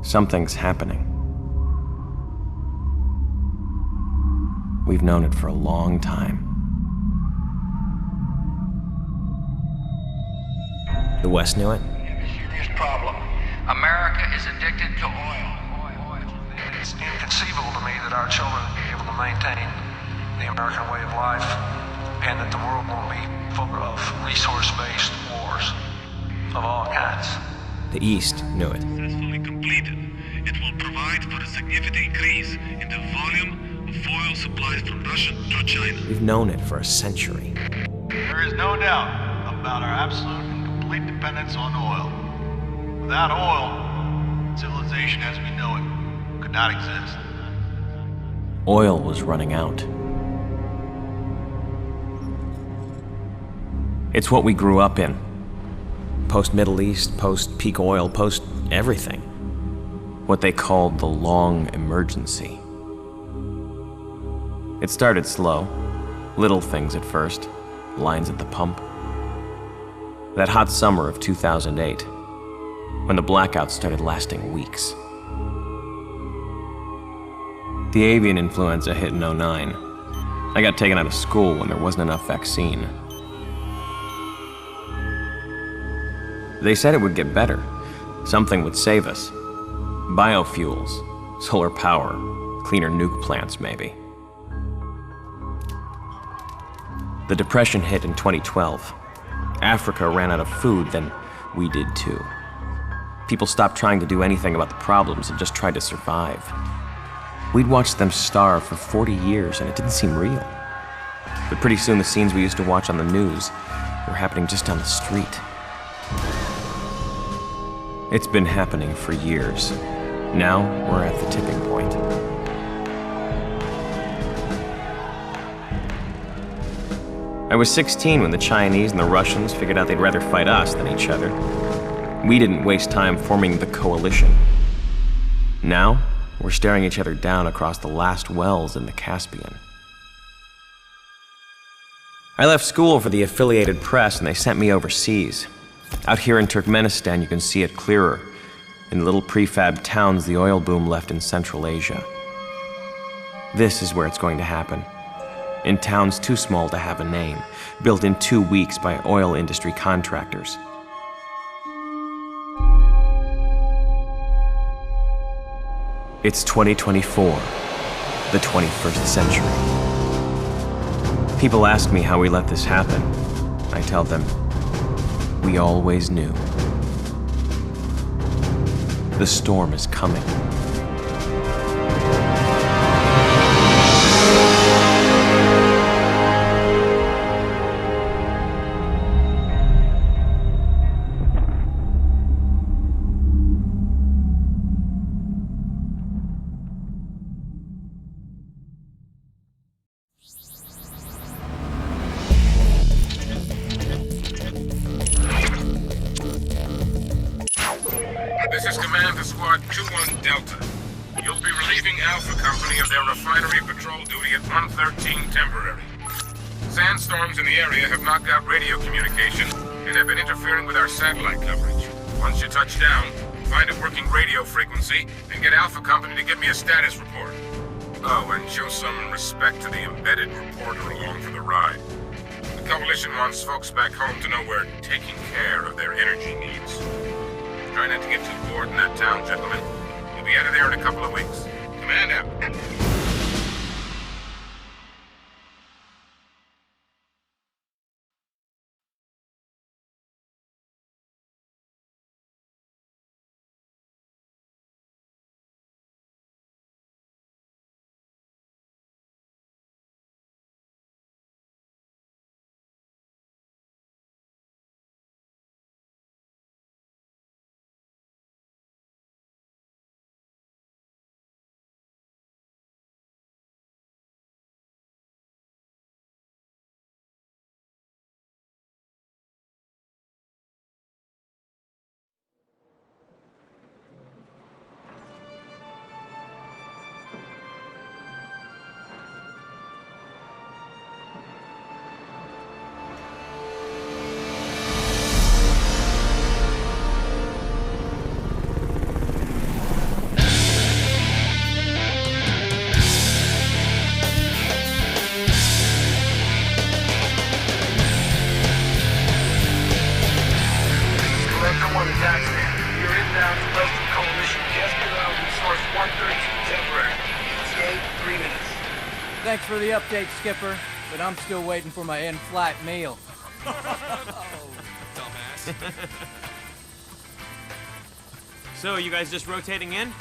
Something's happening. We've known it for a long time. The West knew it. We have a serious problem. America is addicted to oil. It's inconceivable to me that our children will be able to maintain the American way of life and that the world will be full of resource-based wars of all kinds. The East knew it. Successfully completed, it will provide for a significant increase in the volume of oil supplies from Russia to China. We've known it for a century. There is no doubt about our absolute and complete dependence on oil. Without oil, civilization as we know it could not exist. Oil was running out. It's what we grew up in. Post-Middle East, post-peak oil, post-everything. What they called the long emergency. It started slow. Little things at first. Lines at the pump. That hot summer of 2008, when the blackouts started lasting weeks. The avian influenza hit in '09. I got taken out of school when there wasn't enough vaccine. They said it would get better. Something would save us. Biofuels, solar power, cleaner nuke plants maybe. The Depression hit in 2012. Africa ran out of food, then we did too. People stopped trying to do anything about the problems and just tried to survive. We'd watched them starve for 40 years and it didn't seem real. But pretty soon the scenes we used to watch on the news were happening just down the street. It's been happening for years. Now we're at the tipping point. I was 16 when the Chinese and the Russians figured out they'd rather fight us than each other. We didn't waste time forming the coalition. Now, we're staring each other down across the last wells in the Caspian. I left school for the Affiliated Press and they sent me overseas. Out here in Turkmenistan, you can see it clearer. In little prefab towns the oil boom left in Central Asia. This is where it's going to happen. In towns too small to have a name, built in 2 weeks by oil industry contractors. It's 2024, the 21st century. People ask me how we let this happen. I tell them, we always knew. The storm is coming. This is Command to Squad 2-1 Delta. You'll be relieving Alpha Company of their refinery patrol duty at 113 temporary. Sandstorms in the area have knocked out radio communication and have been interfering with our satellite coverage. Once you touch down, find a working radio frequency and get Alpha Company to give me a status report. Oh, and show some respect to the embedded reporter along for the ride. The Coalition wants folks back home to know we're taking care of their energy needs. Try not to get too bored in that town, gentlemen. We'll be out of there in a couple of weeks. Command out. Thanks for the update, Skipper, but I'm still waiting for my in-flight meal. Dumbass. So, you guys just rotating in?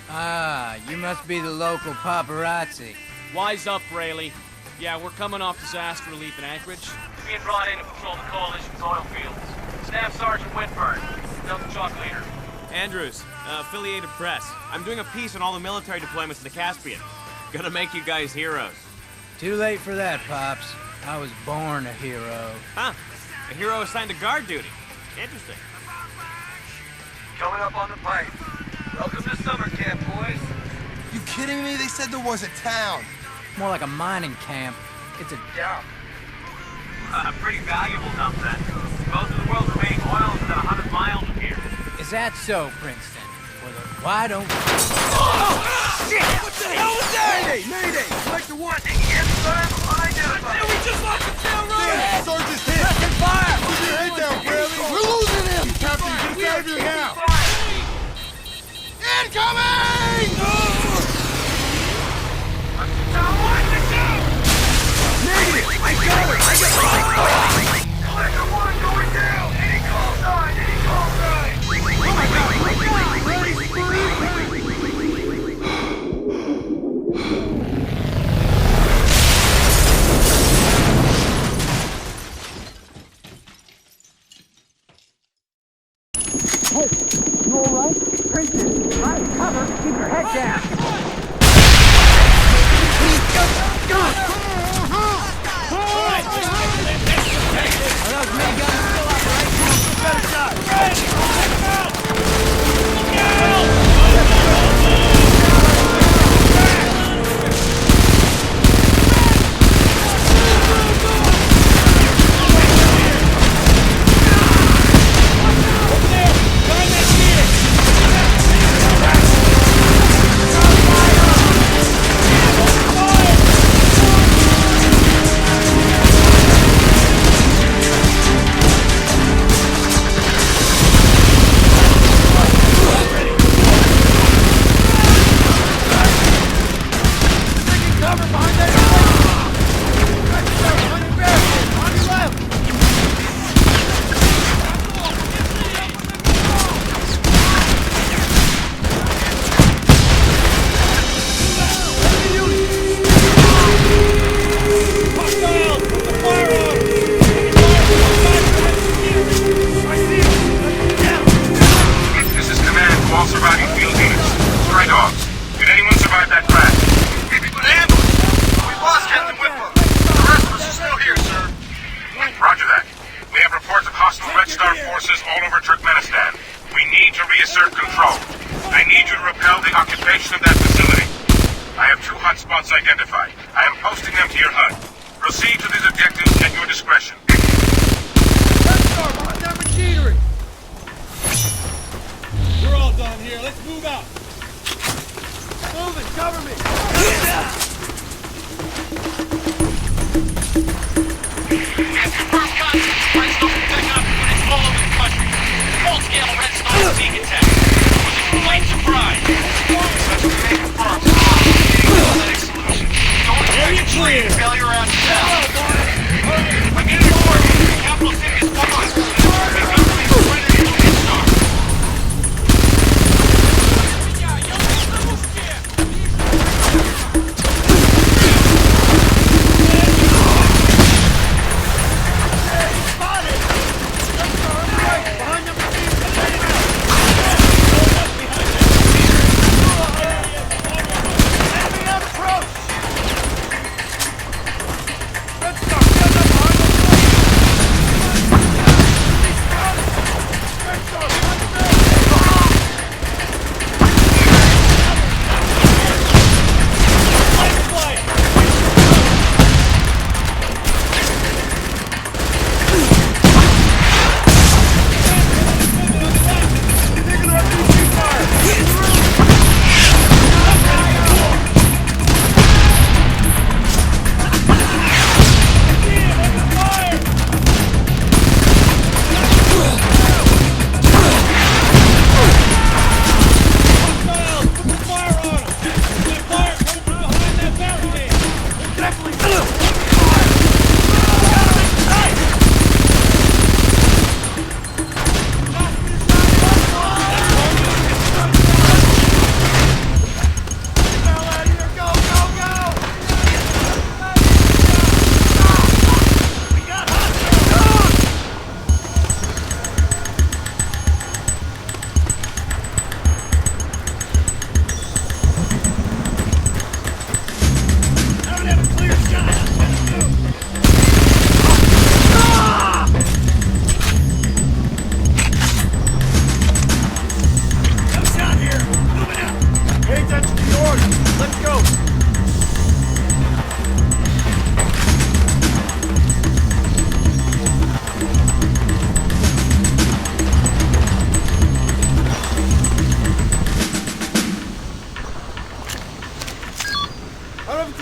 Ah, you must be the local paparazzi. Wise up, Rayleigh. Yeah, we're coming off disaster relief in Anchorage. Being brought in to patrol the Coalition's oil fields. Staff Sergeant Whitburn, Delta Chalk Leader. Andrews, affiliated press. I'm doing a piece on all the military deployments in the Caspian. Gonna make you guys heroes. Too late for that, Pops. I was born a hero. Huh? A hero assigned to guard duty. Interesting. Coming up on the pipe. Welcome to summer camp, boys. You kidding me? They said there was a town. More like a mining camp. It's a dump. A pretty valuable dump, then. Most of the world's remaining oil is about 100 miles from here. Is that so, Princeton? Well, then why don't... Shit! What the hell was that? Mayday! Mayday! Collector 1! Inside unidentified! We just lost the tail road! Yeah, Sergeant's hit! Second fire! Put your head down, Bradley! We're losing him! Captain, get us out of here now! Incoming! Negative! I got it! Collector 1 going down! Any call sign! Any call sign! Oh my God! Hey, you alright? Princeton, try to cover. Keep your head down. Are those miniguns still operational? Better shot.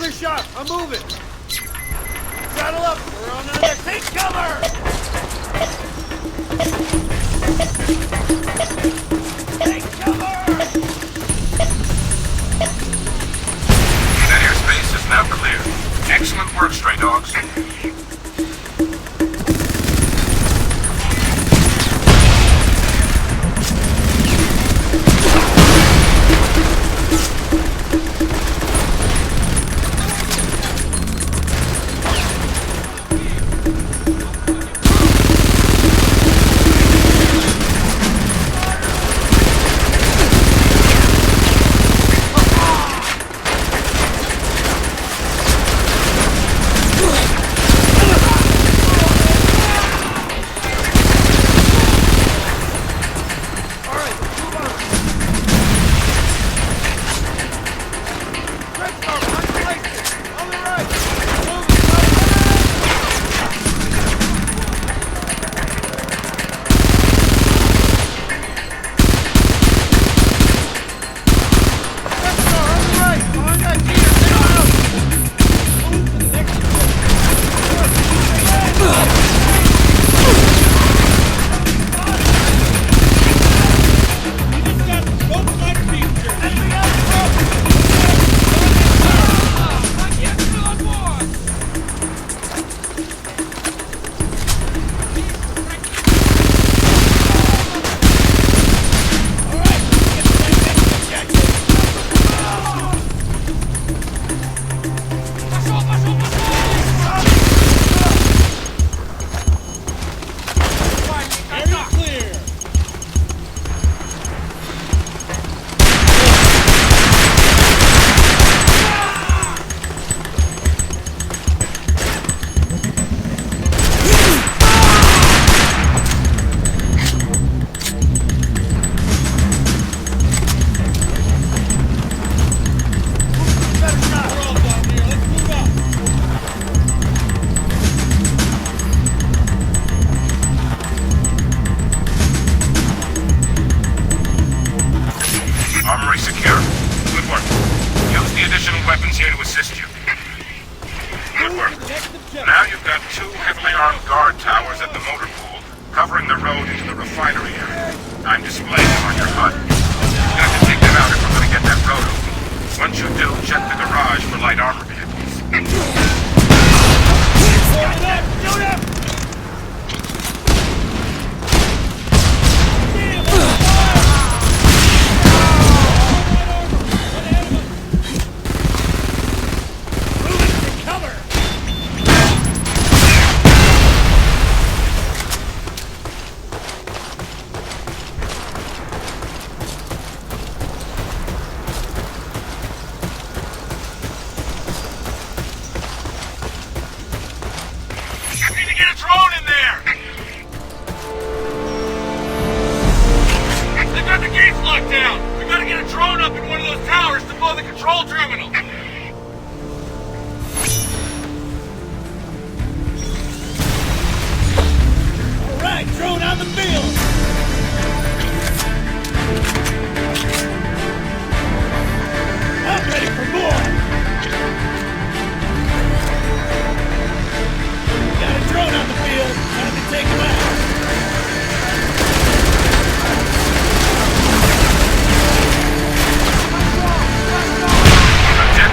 it a shot. I'm moving. Saddle up. We're on the next. Take cover! Take cover! That airspace is now clear. Excellent work, stray dogs. Armory secure. Good work. Use the additional weapons here to assist you. Good work. Now you've got 2 heavily armed guard towers at the motor pool, covering the road into the refinery area. I'm displaying them on your HUD. You've got to take them out if we're going to get that road open. Once you do, check the garage for light armor vehicles. Shoot him!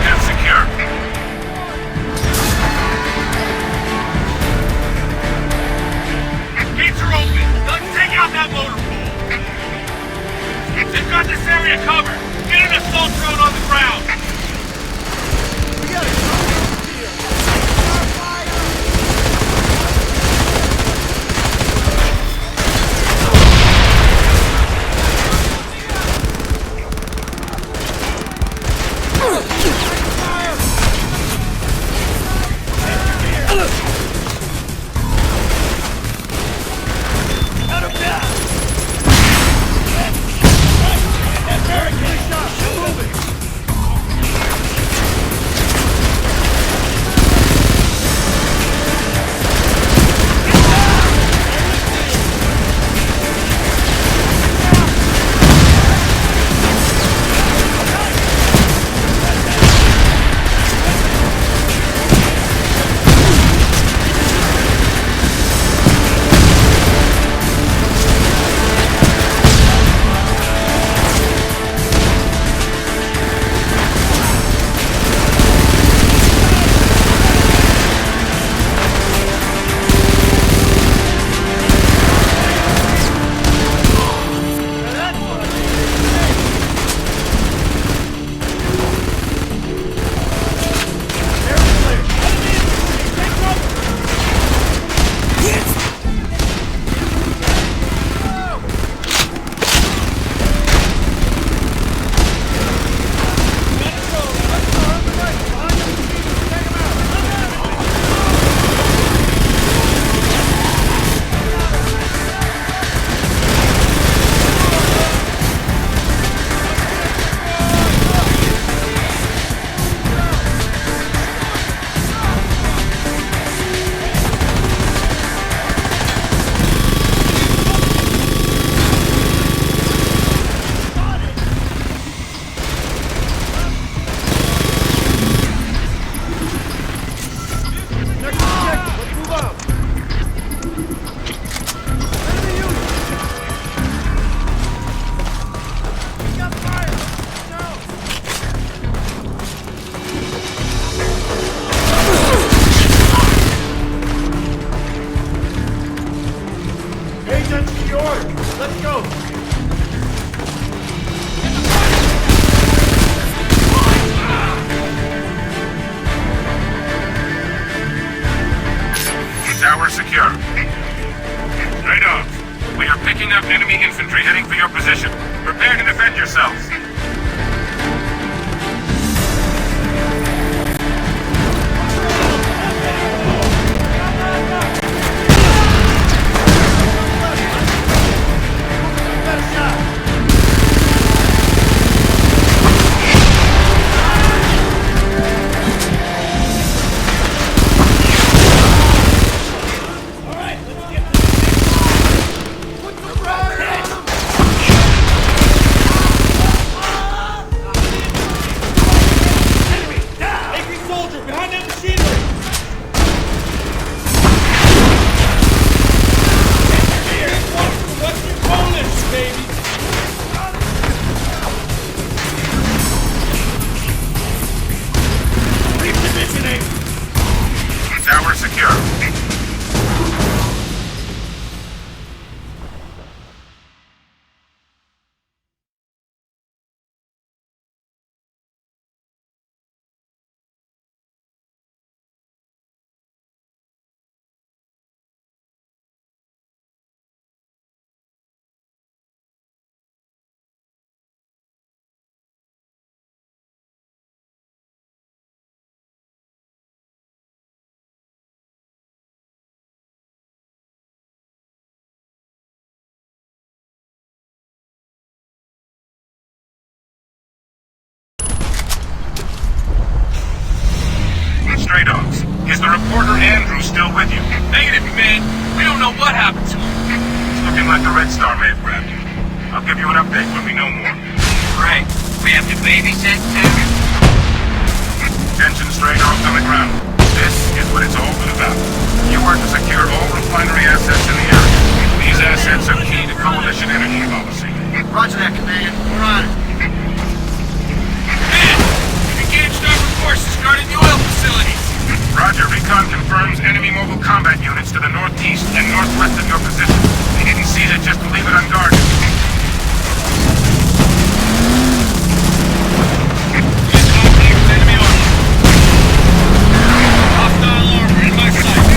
infantry heading for your position. Prepare to defend yourselves. Tower secure. Stray Dogs, is the reporter Andrew still with you? Negative, man. We don't know what happened to him. It's looking like the Red Star may have grabbed you. I'll give you an update when we know more. Great. We have to babysit too? Attention, Stray Dogs on the ground. This is what it's all been about. You are to secure all refinery assets in the area. These assets are key to coalition energy policy. Roger that, Command. We're on it. Man, we've engaged armed forces guarding the oil facilities. Roger, recon confirms enemy mobile combat units to the northeast and northwest of your position. They didn't seize it just to leave it unguarded. Enemy armor. Hostile armor in my sight.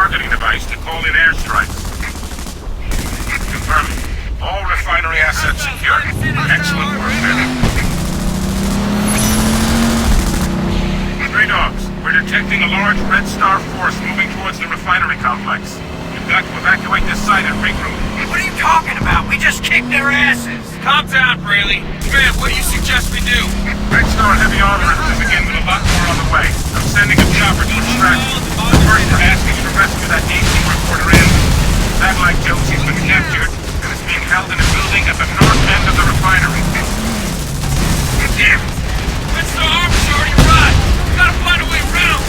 targeting device to call in airstrikes. Confirming. All refinery assets secure. Excellent work, men. Stray dogs, we're detecting a large Red Star force moving towards the refinery complex. You've got to evacuate this site and regroup. What are you talking about? We just kicked their asses. Calm down, Braley. Man, what do you suggest we do? Red Star heavy armor to begin with a lot more on the way. I'm sending a chopper to extract. First, we're asking you to rescue that AC reporter in. Satellite Josie's been captured and is being held in a building at the north end of the refinery. Damn it! Red Star armor's already arrived. Gotta find a way around.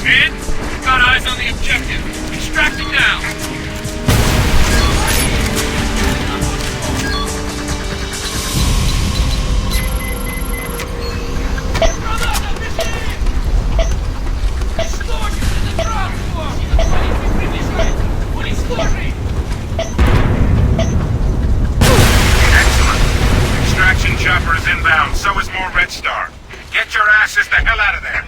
Man, we've got eyes on the objective. Extract it now. Excellent. Extraction chopper is inbound. So is more Red Star. Get your asses the hell out of there.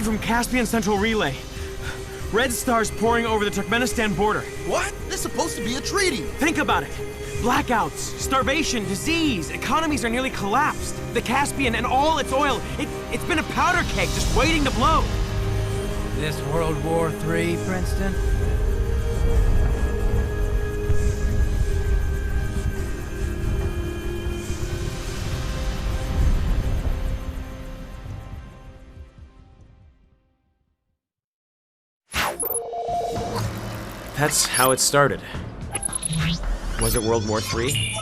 From Caspian Central Relay. Red Star's pouring over the Turkmenistan border. What? This is supposed to be a treaty. Think about it. Blackouts, starvation, disease, economies are nearly collapsed. The Caspian and all its oil, it's been a powder keg just waiting to blow. This World War III, Princeton? That's how it started. Was it World War III?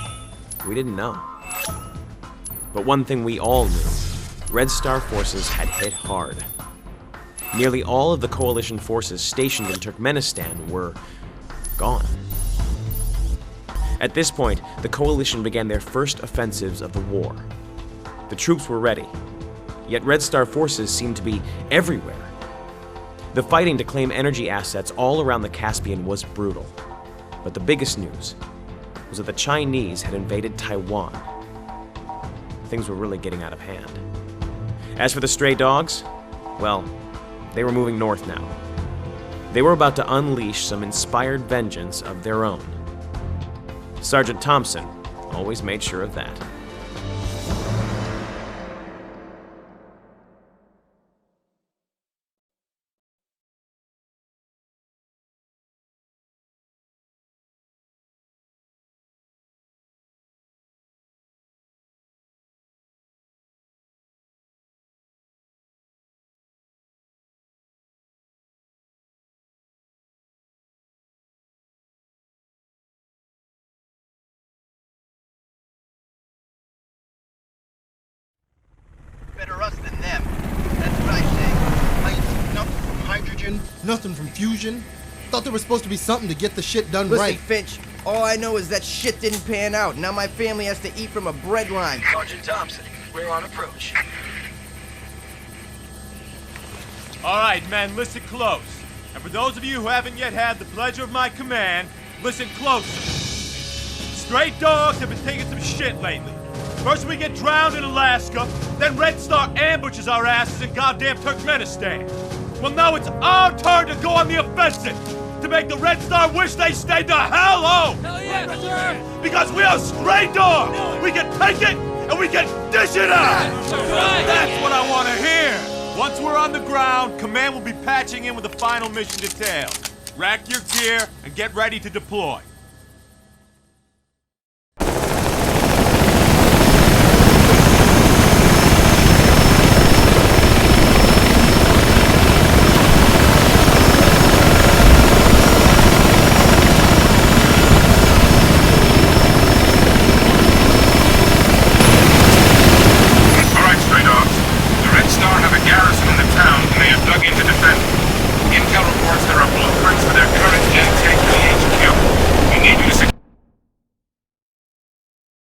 We didn't know. But one thing we all knew, Red Star forces had hit hard. Nearly all of the coalition forces stationed in Turkmenistan were gone. At this point, the coalition began their first offensives of the war. The troops were ready, yet Red Star forces seemed to be everywhere. The fighting to claim energy assets all around the Caspian was brutal. But the biggest news was that the Chinese had invaded Taiwan. Things were really getting out of hand. As for the stray dogs, well, they were moving north now. They were about to unleash some inspired vengeance of their own. Sergeant Thompson always made sure of that. Better us than them. That's what I say. Nothing from hydrogen, nothing from fusion. Thought there was supposed to be something to get the shit done Listen, right. Finch, all I know is that shit didn't pan out. Now my family has to eat from a bread line. Sergeant Thompson, we're on approach. All right, men, listen close. And for those of you who haven't yet had the pleasure of my command, listen closer. Stray dogs have been taking some shit lately. First we get drowned in Alaska, then Red Star ambushes our asses in goddamn Turkmenistan. Well, now it's our turn to go on the offensive, to make the Red Star wish they stayed the hell home! Hell yes, sir! Because we are stray dogs! We can take it, and we can dish it out! That's what I want to hear! Once we're on the ground, Command will be patching in with the final mission details. Rack your gear, and get ready to deploy.